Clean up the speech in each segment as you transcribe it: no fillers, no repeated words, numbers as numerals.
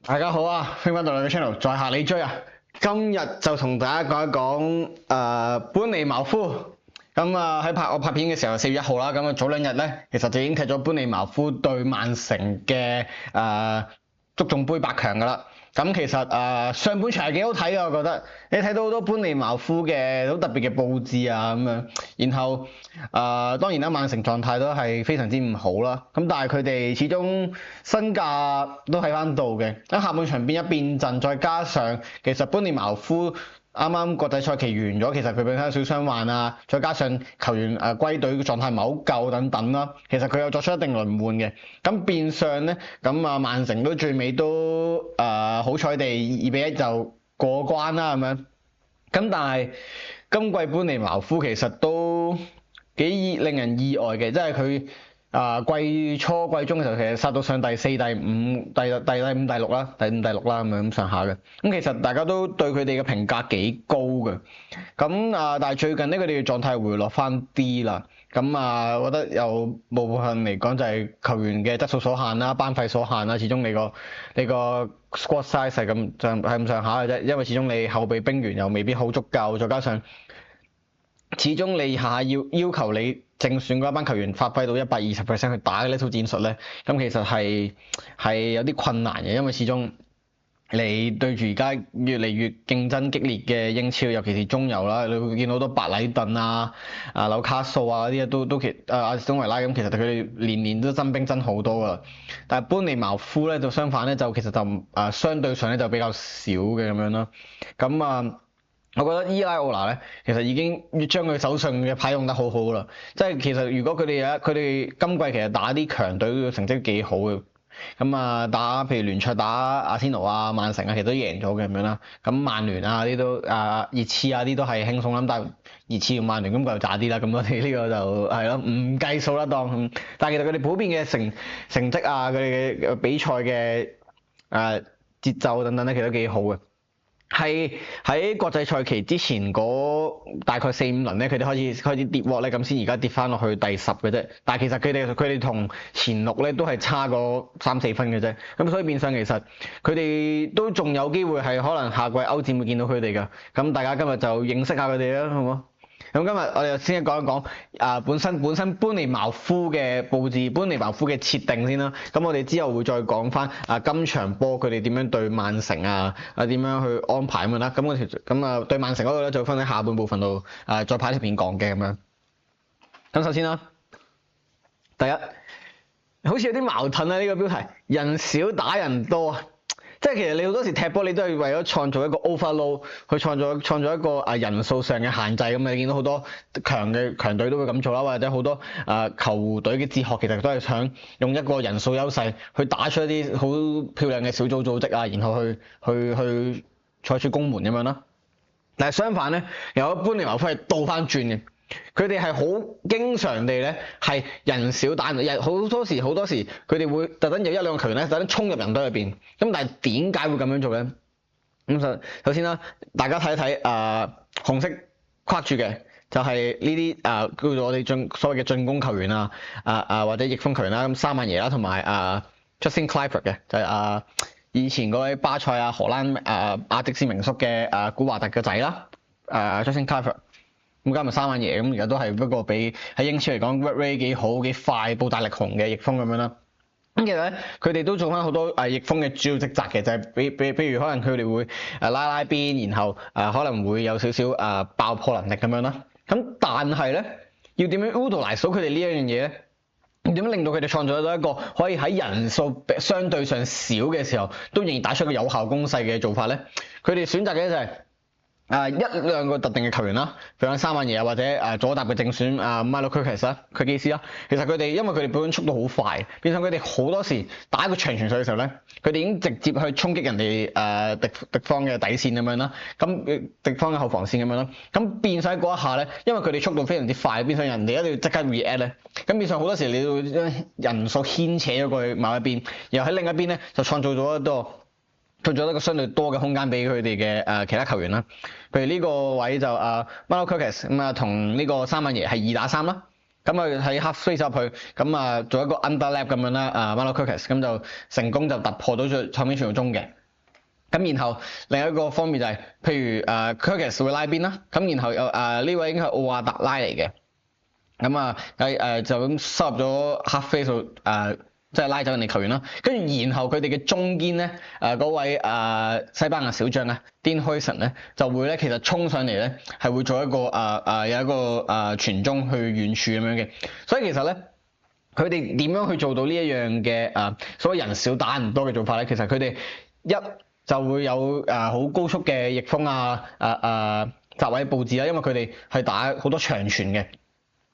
大家好啊，歡迎翻到我嘅 channel，在下李追啊。今日就同大家講一講班尼茅夫。咁喺我拍片嘅時候4月1號啦，咁早兩日咧，其實就已經踢咗班尼茅夫對曼城嘅足總杯8強噶啦。咁其實上半場係幾好睇嘅，我覺得你睇到好多班尼茅夫嘅好特別嘅佈置啊咁樣，然後當然啦，曼城狀態都係非常之唔好啦，咁但係佢哋始終身價都喺翻度嘅，喺下半場變一變陣，再加上其實班尼茅夫啱啱國際賽期完咗，其實佢本身有少少傷患啊，再加上球員歸隊嘅狀態唔係好夠等等啦，其實佢有作出一定輪換嘅，咁變相咧，咁曼城都最尾都好彩地2-1就過關啦咁樣，咁但係今季班尼茅夫其實都幾令人意外嘅，即係佢季初季中嘅時候其實殺到上第4、第5、第5、第6啦，第5、第6啦咁上下嘅。咁其實大家都對佢哋嘅評價幾高嘅。咁但係最近呢，佢哋嘅狀態回落翻啲啦。咁我覺得有部分嚟講就係球員嘅質素所限啦，班費所限啦。始終你個 squad size 係咁上下嘅啫，因為始終你後備兵員又未必好足夠，再加上始終你下要求你正選嗰一班球員發揮到120% 去打呢套戰術咧，咁其實係有啲困難嘅，因為始終你對住而家越嚟越競爭激烈嘅英超，尤其是中游啦，你會見到好多白禮頓紐卡素嗰啲阿士東維拉咁，其實佢哋年年都增兵增好多噶，但係班尼茅夫咧就相反咧，就其實就相對上咧就比較少嘅咁樣啦，咁我覺得伊拉奧拿咧，其實已經將佢手上嘅牌用得好好啦。即係其實如果佢哋今季其實打啲強隊嘅成績幾好嘅，咁打譬如聯賽打阿仙奴啊、曼城啊，其實都贏咗嘅咁樣啦。咁曼聯啊啲都熱刺啊啲都係輕鬆啦，但係熱刺同曼聯咁就渣啲啦。咁我哋呢個就係咯，唔計數啦當。但係其實佢哋普遍嘅成績啊，佢哋嘅比賽嘅節奏等等咧，其實都幾好嘅。係喺國際賽期之前嗰大概4、5輪咧，佢哋開始跌鑊咧，咁先而家跌翻落去第10嘅啫。但係其實佢哋同前6咧都係差過3、4分嘅啫。咁所以變相其實佢哋都仲有機會係可能下季歐戰會見到佢哋㗎。咁大家今日就認識下佢哋啦，好唔好？咁今日我哋先講一講本身班尼茅夫嘅佈置、班尼茅夫嘅設定先啦。咁我哋之後會再講翻今場波佢哋點樣對曼城點樣去安排咁樣啦。咁對曼城嗰度咧就分喺下半部分度再拍條片講嘅咁樣。咁首先啦，第一好似有啲矛盾啊，呢個標題人少打人多啊。即係其實你好多時踢波你都係為咗創造一個 overload， 去創造一個人數上嘅限制咁啊！你見到好多強隊都會咁做啦，或者好多球隊嘅哲學其實都係想用一個人數優勢去打出一啲好漂亮嘅小組組織啊，然後去採取攻門咁樣啦。但係相反咧，有一班尼茅夫係倒翻轉嘅。佢哋係好經常地咧係人少打人，好多時佢哋會特登有1、2個球員咧特登衝入人隊入邊。咁但係點解會咁樣做咧？咁首先啦，大家睇一睇紅色框住嘅就係呢啲叫做我哋所謂嘅進攻球員或者逆風球員啦。咁沙曼耶啦同埋Justin Kluivert 嘅就係以前嗰位巴塞荷蘭阿迪斯名宿嘅古華特嘅仔啦，Justin Kluivert。咁加埋沙曼耶咁而家都係不過比喺英超嚟講 work rate 幾好幾快，步大力雄嘅逆風咁樣啦。咁其實咧佢哋都做翻好多逆風嘅主要職責嘅，就係比如可能佢哋會拉邊，然後可能會有少少爆破能力咁樣啦。咁但係咧要點樣 utilize 到佢哋呢一樣嘢咧？點樣令到佢哋創造到一個可以喺人數相對上少嘅時候都仍然打出一個有效攻勢嘅做法咧？佢哋選擇嘅就係1、2個特定嘅球員啦，譬如沙曼耶或者左搭嘅正選Milo Kerkez 啦，佢基斯啦，其實佢哋因為佢哋本身速度好快，變相佢哋好多時打一個長傳賽嘅時候咧，佢哋已經直接去衝擊人哋敵方嘅底線咁樣啦，咁敵方嘅後防線咁樣啦，咁變相嗰一下咧，因為佢哋速度非常之快，變相人哋一定要即刻 react 咧，咁變相好多時你要將人數牽扯咗過去某一邊，然後喺另一邊咧就創造咗一個相對多嘅空間俾佢哋嘅其他球員啦，譬如呢個位就Milo Kerkez咁同呢個沙曼耶係2打3啦，咁啊喺 half space 入去，咁啊做一個 underlap 咁樣啦，Marlon Kirkes 咁就成功就突破到咗後面傳到中嘅。咁然後另一個方面就係、譬如Kirkes 會拉邊啦，咁然後有呢位應該係奧亞特拉嚟嘅，咁就咁收入咗 half face 度即係拉走人哋球員啦，跟住然後佢哋嘅中堅咧嗰位西班牙小將咧 Dean Huijsen 咧就會咧其實衝上嚟咧係會做一個有一個傳中去遠處咁樣嘅，所以其實咧佢哋點樣去做到呢一樣嘅所謂人少打人多嘅做法咧？其實佢哋一就會有好高速嘅逆風閘位佈置啦，因為佢哋係打好多長傳嘅。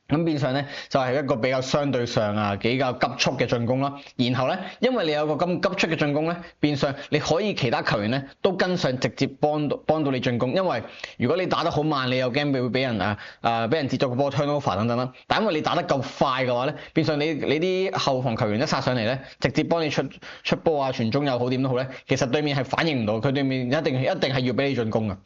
咁變相咧就係一個比較相對上比較急速嘅進攻啦，然後咧因為你有個咁急速嘅進攻咧，變相你可以其他球員咧都跟上直接幫到你進攻，因為如果你打得好慢，你又驚會俾人俾人截咗個波 turnover 等等啦，但因為你打得夠快嘅話咧，變相你啲後防球員一殺上嚟咧，直接幫你出波傳中又好點都好咧，其實對面係反應唔到，佢對面一定係要俾你進攻嘅。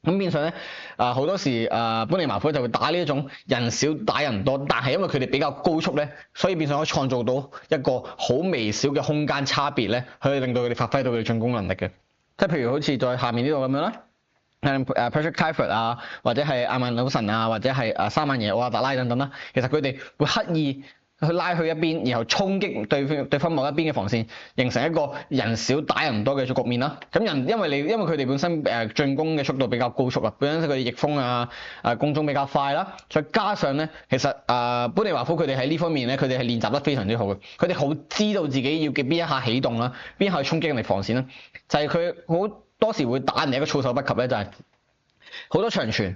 咁變相咧，好多時般尼茅夫就會打呢一種人少打人多，但係因為佢哋比較高速咧，所以變相可以創造到一個好微小嘅空間差別咧，去令到佢哋發揮到佢哋進攻能力嘅。即係譬如好似在下面呢度咁樣啦，Patrick Kluivert或者係阿曼努神或者係沙曼耶奧亞特拉等等啦，其實佢哋會刻意去拉去一邊，然後衝擊對方某一邊嘅防線，形成一個人少打人多嘅局面啦。咁因為佢哋本身進攻嘅速度比較高速本身佢哋逆風攻中比較快啦，再加上咧，其實般尼茅夫佢哋喺呢方面咧，佢哋係練習得非常之好嘅。佢哋好知道自己要嘅邊一下起動啦，邊一下去衝擊人哋防線啦，就係佢好多時會打人哋一個措手不及咧，就係好多長傳，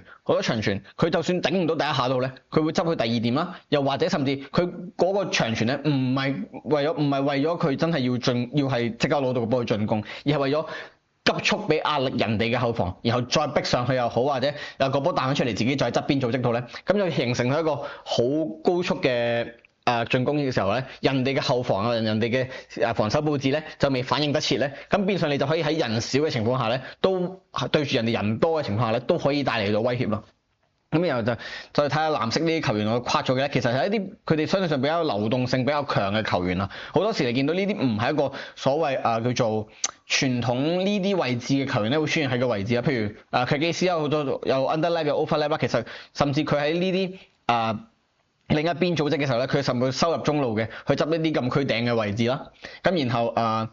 佢就算頂唔到第一下度咧，佢會執去第二點啦，又或者甚至佢嗰個長傳咧，唔係為咗佢真係要係即刻攞到個波去進攻，而係為咗急速俾壓力人哋嘅後防，然後再逼上去又好，或者有個波彈翻出嚟自己再側邊組織到咧，咁就形成咗一個好高速嘅進攻嘅時候咧，人哋嘅後防人哋嘅防守佈置咧就未反應得切咧，咁變相你就可以喺人少嘅情況下咧，都對住人哋人多嘅情況下咧，都可以帶嚟到威脅咯。咁然後就睇下藍色呢啲球員我跨咗嘅咧，其實係一啲佢哋相對上比較流動性比較強嘅球員啦。好多時你見到呢啲唔係一個所謂叫做傳統呢啲位置嘅球員咧，會出現喺個位置啦。譬如佢基斯有好多有 underlap 有 overlap 啦，其實甚至佢喺呢啲另一邊組織嘅時候咧，佢甚至會收入中路嘅，去執一啲禁區頂嘅位置啦。咁然後啱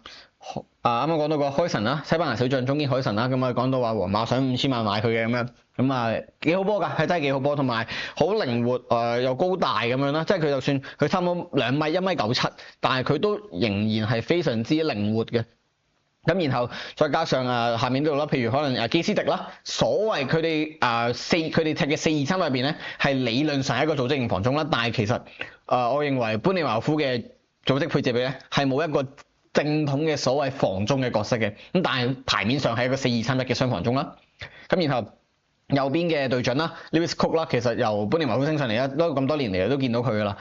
啱講到個開神啦，西班牙小將中堅開神啦，咁講到話皇馬想5000萬買佢嘅咁樣，咁幾好波㗎，係真係幾好波，同埋好靈活又高大咁樣啦，即係佢就算佢差唔多2米1.97米，但係佢都仍然係非常之靈活嘅。咁然後再加上下面呢度啦，譬如可能基斯迪啦，所謂佢哋佢哋踢嘅4-2-3入邊咧，係理論上係一個組織型防中啦，但係其實我認為般尼茅夫嘅組織配置比咧係冇一個正統嘅所謂防中嘅角色嘅，咁但係牌面上係一個4-2-3-1嘅雙防中啦。咁然後右邊嘅隊長啦 Lewis Cook 啦，其實由般尼茅夫升上嚟都咁多年嚟都見到佢噶啦，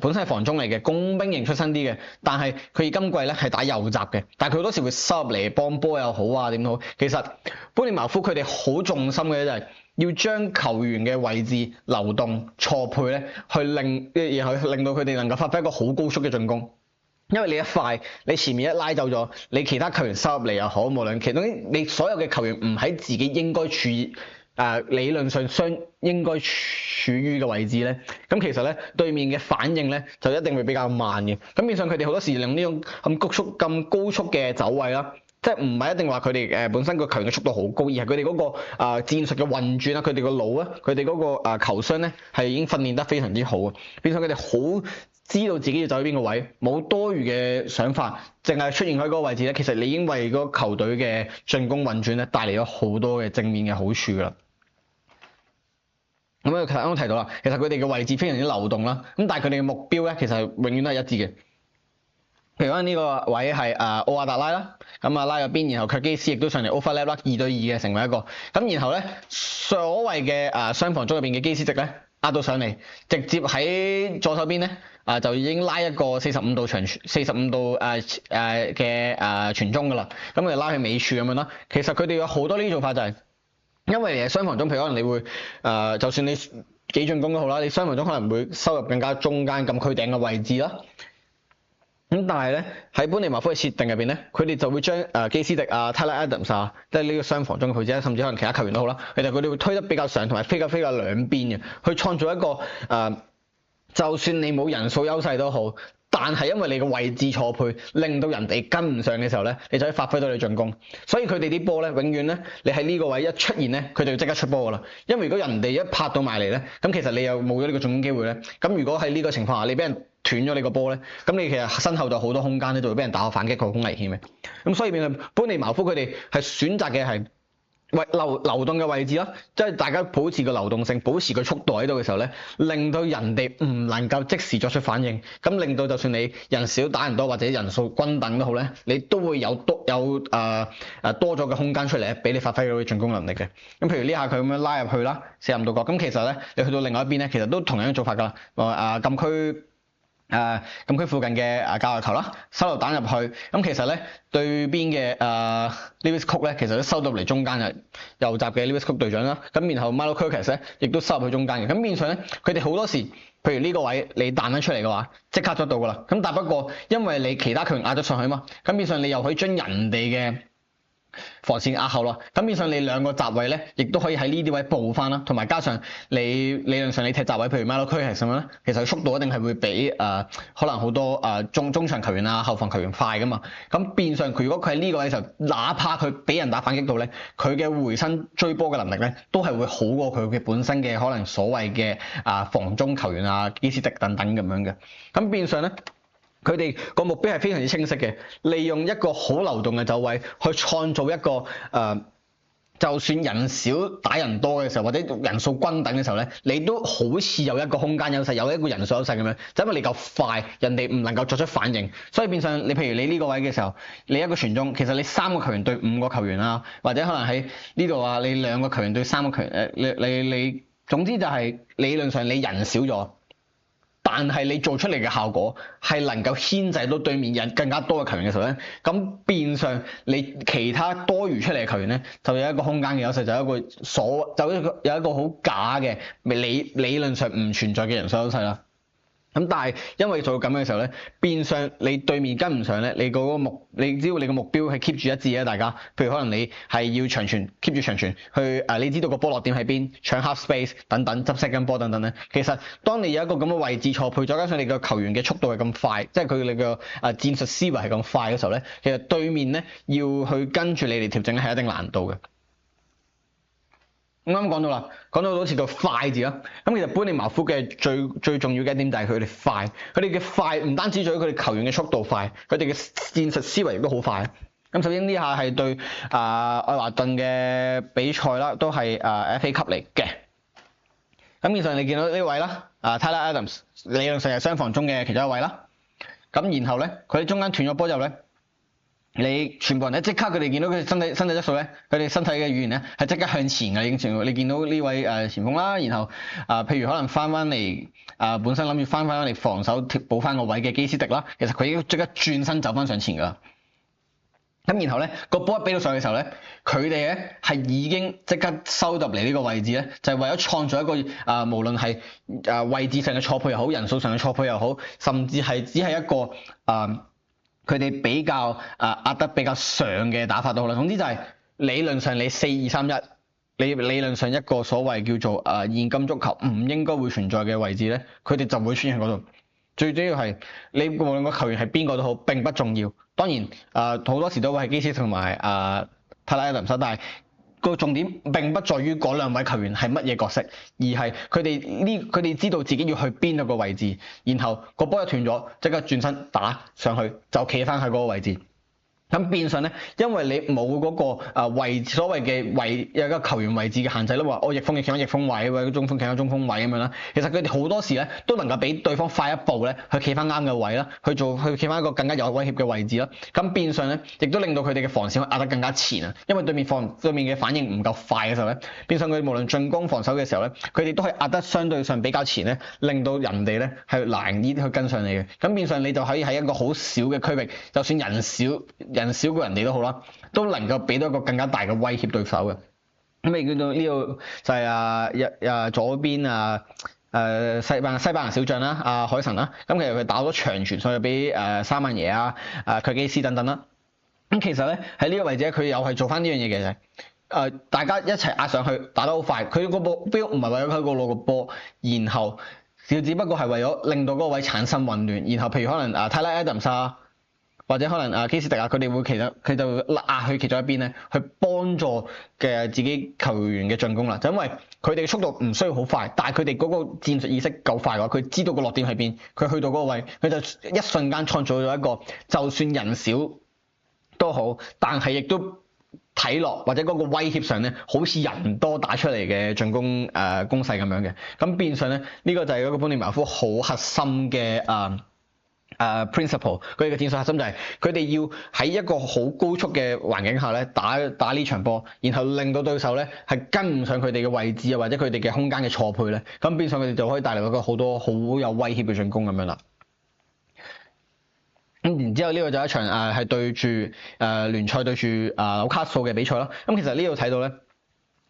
本身係防中嚟嘅，工兵型出身啲嘅，但係佢今季咧係打右閘嘅，但係佢好多時會收入嚟幫波又好點都好。其實般尼茅夫佢哋好重心嘅就係要將球員嘅位置流動錯配咧，然後令到佢哋能夠發揮一個好高速嘅進攻。因為你一快，你前面一拉走咗，你其他球員收入嚟又好，無論其中你所有嘅球員唔喺自己應該理論上應該處於嘅位置咧，咁其實咧對面嘅反應咧就一定會比較慢嘅。咁變相佢哋好多時用呢種咁高速嘅走位啦，即係唔係一定話佢哋本身個球員嘅速度好高，而係佢哋嗰個戰術嘅運轉啦，佢哋個腦啊，佢哋嗰個球商咧係已經訓練得非常之好啊。變相佢哋好知道自己要走喺邊個位，冇多餘嘅想法，淨係出現喺嗰個位置咧，其實你已經為嗰個球隊嘅進攻運轉咧帶嚟咗好多嘅正面嘅好處啦。咁其實啱啱提到啦，其實佢哋嘅位置非常之流動啦，咁但係佢哋嘅目標咧其實永遠都係一致嘅。譬如講呢個位係奧亞特拉啦，咁拉入邊，然後卻基斯亦都上嚟 overlap 啦，2對2嘅成為一個，咁然後咧所謂嘅雙防中入邊嘅基斯迪咧壓到上嚟，直接喺左手邊咧就已經拉一個45度嘅傳中噶啦，咁佢拉去尾處咁樣啦。其實佢哋有好多呢啲做法就係因為雙防中，譬如可能你會就算你幾進攻都好啦，你雙防中可能會收入更加中間禁區頂嘅位置啦。咁但係咧喺般尼茅夫嘅設定入邊咧，佢哋就會將基斯迪啊、Tyler Adams 啊，即係呢個雙防中嘅配置，甚至可能其他球員都好啦，佢哋會推得比較上，同埋飛較兩邊嘅，去創造一個就算你冇人數優勢都好，但係因為你個位置錯配，令到人哋跟唔上嘅時候咧，你就可以發揮到你進攻。所以佢哋啲波咧，永遠咧，你喺呢個位一出現咧，佢就要即刻出波噶啦。因為如果人哋一拍到埋嚟咧，咁其實你又冇咗呢個進攻機會咧。咁如果喺呢個情況下，你俾人斷咗你個波咧，咁你其實身後就好多空間咧，就會俾人打個反擊，佢好危險嘅。咁所以變到般尼茅夫佢哋係選擇嘅係流動嘅位置啦，即係大家保持個流動性，保持個速度喺度嘅時候咧，令到人哋唔能夠即時作出反應，咁令到就算你人少打人多或者人數均等都好咧，你都會有多咗嘅空間出嚟咧，俾你發揮到啲進攻能力嘅。咁譬如呢下佢咁樣拉入去啦，射入到角，咁其實咧你去到另外一邊咧，其實都同樣嘅做法㗎啦，禁區附近嘅界外球啦，收留彈入去，咁其實咧對邊嘅Lewis Cook 咧，其實都收到嚟中間嘅右閘嘅 Lewis Cook 隊長啦，咁然後 Milo Kirkes 咧亦都收入去中間嘅，咁變相咧佢哋好多時，譬如呢個位你彈翻出嚟嘅話，即刻捉到㗎啦，咁但不過因為你其他球員壓咗上去嘛，咁變相你又可以將人哋嘅防線壓後咯，咁變相你兩個閘位咧，亦都可以喺呢啲位補翻啦，同埋加上你理論上你踢閘位，譬如 Milo Kirkes 咁樣咧，其實速度一定係會比可能好多中場球員啊、後防球員快噶嘛，咁變相佢如果佢喺呢個位嘅時候，哪怕佢俾人打反擊到咧，佢嘅回身追波嘅能力咧，都係會好過佢嘅本身嘅可能所謂嘅防中球員啊、基斯迪等等咁樣嘅，咁變相咧。佢哋個目標係非常之清晰嘅，利用一個好流動嘅走位去創造一個就算人少打人多嘅時候，或者人數均等嘅時候咧，你都好似有一個空間優勢，有一個人數優勢咁樣，就因為你夠快，人哋唔能夠作出反應，所以變相你譬如你呢個位嘅時候，你一個傳中，其實你3個球員對5個球員啊，或者可能喺呢度啊，你2個球員對3個球員，你總之就係理論上你人少咗。但係你做出嚟嘅效果係能夠牽制到對面人更加多嘅球員嘅時候咧，咁變相你其他多餘出嚟嘅球員咧，就有一個空間嘅優勢，就有一個好假嘅理論上唔存在嘅人數優勢啦。咁但係因為做到咁嘅時候咧，變相你對面跟唔上咧，你只要你個目標係 keep 住一致啊，大家，譬如可能你係要長傳 keep 住長傳去你知道個波落點喺邊，搶 half space 等等，執second波等等咧，其實當你有一個咁嘅位置錯配，再加上你個球員嘅速度係咁快，即係你個戰術思維係咁快嘅時候咧，其實對面咧要去跟住你哋調整係一定難度嘅。啱啱講到啦，講到好似個快字啦，咁其實般尼茅夫嘅最重要嘅一點就係佢哋快，佢哋嘅快唔單止在於佢哋球員嘅速度快，佢哋嘅戰術思維亦都好快。咁首先呢下係對愛華頓嘅比賽啦，都係FA 級嚟嘅。咁以上你見到呢位啦，Tyler Adams 理論上係雙防中嘅其中一位啦。咁然後咧，佢喺中間斷咗波之後咧。你全部人咧即刻佢哋見到佢身體質素咧，佢哋身體嘅語言咧係即刻向前嘅已經全部。你見到呢位前鋒啦，然後譬如可能翻嚟本身諗住翻嚟防守補翻個位嘅基斯迪啦，其實佢已經即刻轉身走翻上前噶。咁然後咧個波一俾到上嘅時候咧，佢哋咧係已經即刻收入嚟呢個位置咧，就係為咗創造一個無論係位置上嘅錯配又好，人數上嘅錯配又好，甚至係只係一個佢哋比較壓得比較上嘅打法都好啦。總之就係理論上你4-2-3-1，你理論上一個所謂叫做現今足球唔應該會存在嘅位置咧，佢哋就會出現喺嗰度。最主要係你無論個球員係邊個都好，並不重要。當然好多時都會係基斯同埋Tyler Adams，但係個重點並不在於嗰兩位球員係乜嘢角色，而係佢哋知道自己要去邊一個位置，然後個波一斷咗，即刻轉身打上去，就企翻喺嗰個位置。咁變相咧，因為你冇嗰個位所謂嘅有一個球員位置嘅限制啦，話我翼鋒企翻翼鋒位，或者中鋒企翻中鋒位咁樣啦。其實佢哋好多時咧都能夠比對方快一步咧，去企翻啱嘅位啦，去企翻一個更加有威脅嘅位置啦。咁變相咧，亦都令到佢哋嘅防線壓得更加前啊。因為對面嘅反應唔夠快嘅時候咧，變相佢無論進攻防守嘅時候咧，佢哋都係壓得相對上比較前咧，令到人哋咧係難啲去跟上你嘅。咁變相你就可以喺一個好少嘅區域，就算人少過人哋都好啦，都能夠俾到一個更加大嘅威脅對手嘅。咁你見到呢度就係左邊西班牙小將啦，海神啦，咁其實佢打咗長傳上去俾沙曼耶佢基斯等等啦。咁其實咧喺呢個位置咧，佢又係做翻呢樣嘢嘅啫。大家一齊壓上去，打得好快。佢個目標唔係為咗佢攞個波，然後只不過係為咗令到嗰個位產生混亂。然後譬如可能Tyler Adams或者可能基斯迪佢哋會佢就壓去其中一邊咧，去幫助嘅自己球員嘅進攻啦。就因為佢哋嘅速度唔需要好快，但係佢哋嗰個戰術意識夠快嘅話，佢知道個落點喺邊，佢去到嗰個位，佢就一瞬間創造咗一個就算人少都好，但係亦都睇落或者嗰個威脅上咧，好似人多打出嚟嘅進攻攻勢咁樣嘅。咁變相咧，呢個就係嗰個般尼茅夫好核心嘅principle， 佢哋嘅戰術核心就係佢哋要喺一個好高速嘅環境下咧打呢場波，然後令到對手咧係跟唔上佢哋嘅位置啊，或者佢哋嘅空間嘅錯配咧，咁變相佢哋就可以帶嚟一個好多好有威脅嘅進攻咁樣啦。咁然之後呢個就一場係對住聯賽對住紐卡素嘅比賽啦。咁其實呢度睇到咧，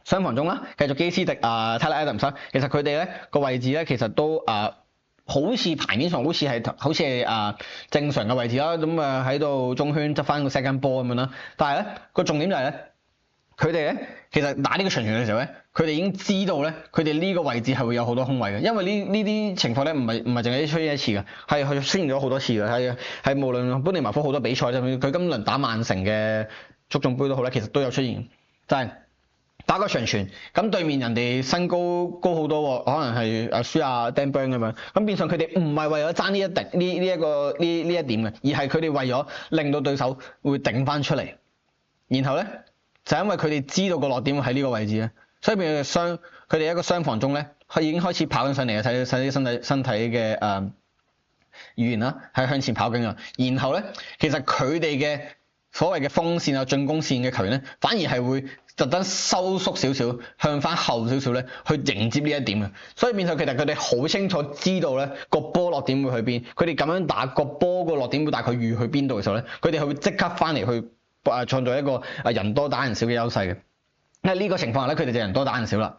雙防中啦，繼續基斯迪Tyler Adams啦，其實佢哋咧個位置咧其實都好似牌面上好似係正常嘅位置啦，咁喺度中圈執翻個 second ball 咁樣啦。但係咧個重點就係咧，佢哋咧其實打呢個長傳嘅時候咧，佢哋已經知道咧，佢哋呢個位置係會有好多空位嘅，因為呢啲情況咧唔係淨係出現一次嘅，係佢出現咗好多次嘅，係無論般尼茅夫好多比賽，佢今輪打曼城嘅足總杯都好咧，其實都有出現，就係打個長傳，咁對面人哋身高好多，可能係輸Dan Burn 咁樣，咁變相佢哋唔係為咗爭呢一點嘅，而係佢哋為咗令到對手會頂翻出嚟，然後咧就因為佢哋知道個落點喺呢個位置咧，所以變佢哋一個雙防中咧，佢已經開始跑緊上嚟嘅，睇啲身體嘅語言啦，係向前跑緊啊，然後咧其實佢哋嘅所謂嘅鋒線進攻線嘅球員咧，反而係會特登收縮少少，向翻後少少咧，去迎接呢一點嘅。所以變相其實佢哋好清楚知道咧個波落點會去邊，佢哋咁樣打個波個落點會大概預去邊度嘅時候咧，佢哋係會即刻翻嚟去創造一個人多打人少嘅優勢嘅。因為呢個情況下咧，佢哋就人多打人少啦，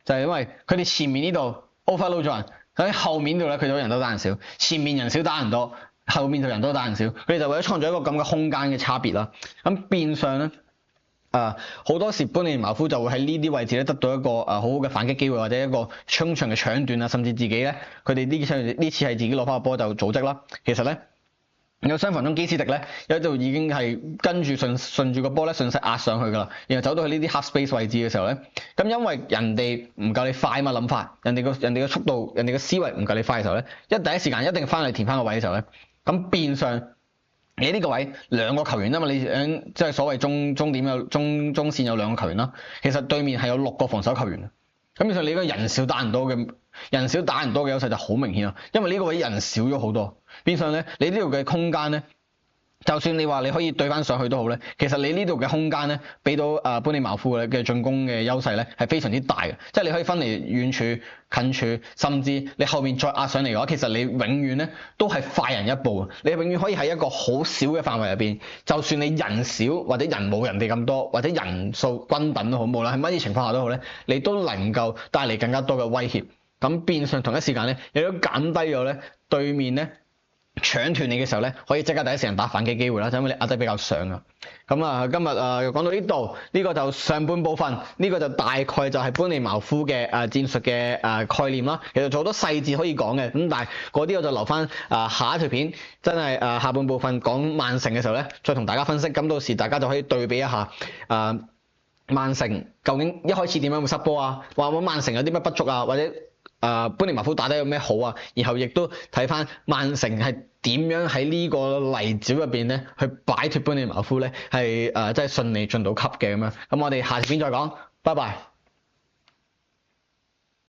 就係因為佢哋前面呢度 overload 咗人，喺後面度咧佢就人多打人少，前面人少打人多，後面就人多打人少，佢哋就為咗創造一個咁嘅空間嘅差別啦。咁變相咧，好多時般尼茅夫就會喺呢啲位置咧得到一個好好嘅反擊機會，或者一個衝場嘅搶斷啊，甚至自己咧，佢哋呢次係自己攞翻個波就組織啦。其實咧，有雙防中基斯迪咧，有度已經係跟住順住個波咧順勢壓上去噶啦，然後走到去呢啲 half space 位置嘅時候咧，咁因為人哋唔夠你快嘛諗法，人哋嘅速度，人哋嘅思維唔夠你快嘅時候咧，第一時間一定翻嚟填翻個位嘅時候咧，咁變相你呢個位兩個球員啊嘛，你即係所謂中線有兩個球員啦，其實對面係有6個防守球員，咁變相你個人少打人多嘅優勢就好明顯啦，因為呢個位人少咗好多。變相咧，你呢度嘅空間咧，就算你話你可以對翻上去都好咧，其實你呢度嘅空間咧，俾到般尼茅夫嘅進攻嘅優勢咧，係非常之大嘅。即係你可以分離遠處、近處，甚至你後面再壓上嚟嘅話，其實你永遠咧都係快人一步。你永遠可以喺一個好少嘅範圍入邊，就算你人少或者人冇人哋咁多，或者人數均等都好，無論係乜嘢情況下都好咧，你都能夠帶嚟更加多嘅威脅。咁變相同一時間咧，你都減低咗咧對面咧搶斷你嘅時候咧，可以即刻第一時間打反擊機會啦，就因為你壓得比較上啊。咁今日講到呢度，呢個就上半部分，呢個就大概就係般尼茅夫嘅戰術嘅概念啦。其實仲好多細節可以講嘅，咁但係嗰啲我就留翻下一條片，真係下半部分講曼城嘅時候咧，再同大家分析。咁到時大家就可以對比一下曼城究竟一開始點樣會失波啊，或者曼城有啲咩不足啊，或者般尼茅夫打得有咩好啊？然後亦都睇翻曼城係點樣喺呢個泥沼入邊咧，去擺脫般尼茅夫咧，係即係順利進到級嘅咁樣。咁我哋下條片再講，拜拜。